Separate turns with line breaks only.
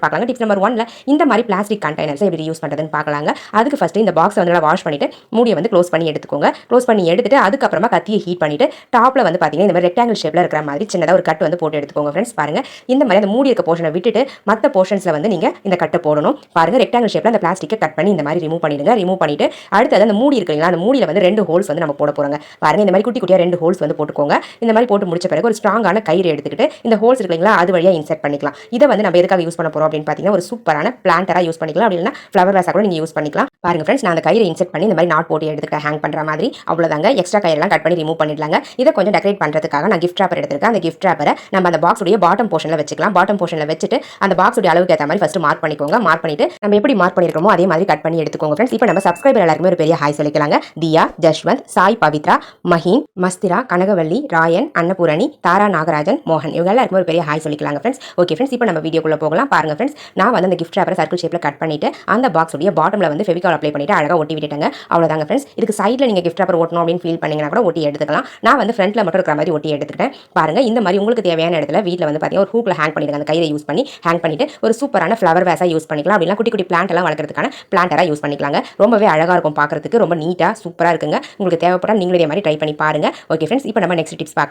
பார்க்கலாங்க. Tips number 1ல இந்த மாதிரி பிளாஸ்டிக் கண்டெய்னர்ஸ் எப்படி யூஸ் பண்ணுறதுன்னு பார்க்கலாங்க. அதுக்கு ஃபஸ்ட்டு இந்த பாக்ஸை வந்து வாஷ் பண்ணிட்டு மூடியை வந்து க்ளோஸ் பண்ணி எடுத்துக்கோங்க. க்ளோஸ் பண்ணி எடுத்துட்டு அதுக்கப்புறமா கத்தியை ஹீட் பண்ணிட்டு டாப்பில் வந்து பார்த்தீங்கன்னா இந்த மாதிரி ரெக்டாங்கிள் ஷேப்பில் இருக்கிற மாதிரி சின்னதாக ஒரு கட் வந்து போட்டு எடுத்துக்கோங்க ஃப்ரெண்ட்ஸ். பாருங்க இந்த மாதிரி அந்த மூடி இருக்க போர்ஷனை விட்டுட்டு மற்ற போர்ஷன்ஸில் வந்து நீங்கள் இந்த கட்டை போடணும். பாருங்க ரெக்டாங்கிள் ஷேப்பில் அந்த பிளாஸ்டிக்கை கட் பண்ணி இந்த மாதிரி ரிமூவ் பண்ணிடுங்க. ரிமூவ் பண்ணிட்டு அடுத்தது அந்த மூடி இருக்குங்களா அந்த மூடியில் வந்து 2 ஹோல்ஸ் வந்து நம்ம போட போகிறோங்க. பாருங்க இந்த மாதிரி குட்டி குட்டியாக 2 ஹோல்ஸ் வந்து போட்டுக்கோங்க. இந்த மாதிரி போட்டு முடிச்ச பிறகு ஒரு ஸ்ட்ராங்கான கயிறு எடுத்துக்கிட்டு இந்த ஹோல்ஸ் இருக்குங்களா அது வழியாக இன்சர்ட் பண்ணிக்கலாம். இதை வந்து நம்ம எதுக்காக யூஸ் பண்ண போகிறோம் அப்படின்னு பார்த்தீங்கன்னா ஒரு சூப்பரான பிளான்டரா யூஸ் பண்ணிக்கலாம். அப்படி இல்லைனா ஃப்ளவர் வேஸாக கூட நீங்கள் யூஸ் பண்ணிக்கலாம். பாருங்க ஃப்ரெண்ட்ஸ் நான் அந்த கயிறை இன்செர்ட் பண்ணி இந்த மாதிரி நாட் போட்டு எடுத்துக்கிட்ட ஹேங் பண்ணுற மாதிரி அவ்வளோதாங்க. எக்ஸ்ட்ரா கயிறெல்லாம் கட் பண்ணி ரிமூவ் பண்ணிடலாங்க. இதை கொஞ்சம் டெக்கரேட் பண்ணுறதுக்காக நான் கிஃப்ட் ராப்பர் எடுத்துருக்கேன். அந்த கிஃப்ட் ராப்பரை நம்ம அந்த பாக்ஸுடைய பாட்டம் போர்ஷனில் வச்சுக்கலாம். பாட்டம் போர்ஷனில் வச்சுட்டு அந்த பாக்ஸுடைய அளவுக்கு ஏற்ற மாதிரி ஃபஸ்ட்டு மார்க் பண்ணிக்கோங்க. மார்க் பண்ணிட்டு நம்ம எப்படி மார்க் பண்ணியிருக்கோமோ அதே மாதிரி கட் பண்ணி எடுத்துக்கோங்க ஃப்ரெண்ட்ஸ். இப்போ நம்ம சப்ஸ்கிரைபர் எல்லாருக்குமே ஒரு பெரிய ஹாய் சொல்லிக்கலாங்க. தியா, ஜஷ்வந்த், சாய் பவித்ரா, மஹீன், மஸ்திரா, கனகவல்லி, ராயன், அன்னபூரணி, தாரா நாகராஜன், மோகன் இவங்க எல்லாருக்குமே ஒரு பெரிய ஹாய் சொல்லிக்கலாங்க ஃப்ரெண்ட்ஸ். ஓகே ஃப்ரெண்ட்ஸ் இப்போ நம்ம வீடியோக்குள்ளே போகலாம். பாருங்க ஃப்ரெண்ட்ஸ் நான் வந்து அந்த கிஃப்ட் ராப்பரை சர்க்கிள் ஷேப்பில் கட் பண்ணிட்டு அந்த பாக்ஸுடைய பாட்டமில் வந்து ஃபெவிகால் அப்ளை பண்ணிட்டு அழகாக ஒட்டி விட்டுட்டேங்க. அவ்வளோதாங்க ஃப்ரெண்ட்ஸ். இதுக்கு சைடில் நீங்கள் கிஃப்ட் ராப்பர் ஒட்டணும் அப்படின்னு ஃபீல் பண்ணீங்கன்னா கூட ஒட்டி எடுத்துக்கலாம். நான் வந்து ஃப்ரண்ட்டில் மட்டும் இருக்கிற மாதிரி ஒட்டி எடுத்துக்கிட்டேன். பாருங்க இந்த மாதிரி உங்களுக்கு தேவையான இடத்துல வீட்டில் வந்து பார்த்தீங்கன்னா ஒரு ஹூக்கில் ஹேங் பண்ணிடுங்க. அந்த கயிறை யூஸ் பண்ணி ஹேங் பண்ணிட்டு ஒரு சூப்பரான ஃப்ளவர் வேஸாக யூஸ் பண்ணிக்கலாம். அப்படின்னா குட்டி குட்டி பிளான்ட் எல்லாம் வளர்க்கறதுக்கான பிளான்டராக யூஸ் பண்ணிக்கலாங்க. ரொம்பவே அழகாக இருக்கும் பார்க்கறதுக்கு. ரொம்ப நீட்டாக சூப்பராக இருக்குங்க. உங்களுக்கு தேவைப்பட்டால் நீங்களும் இதே மாதிரி ட்ரை பண்ணி பாருங்க. ஓகே ஃப்ரெண்ட்ஸ் இப்போ நம்ம நெக்ஸ்ட் டிப்ஸ் பார்க்கலாம்.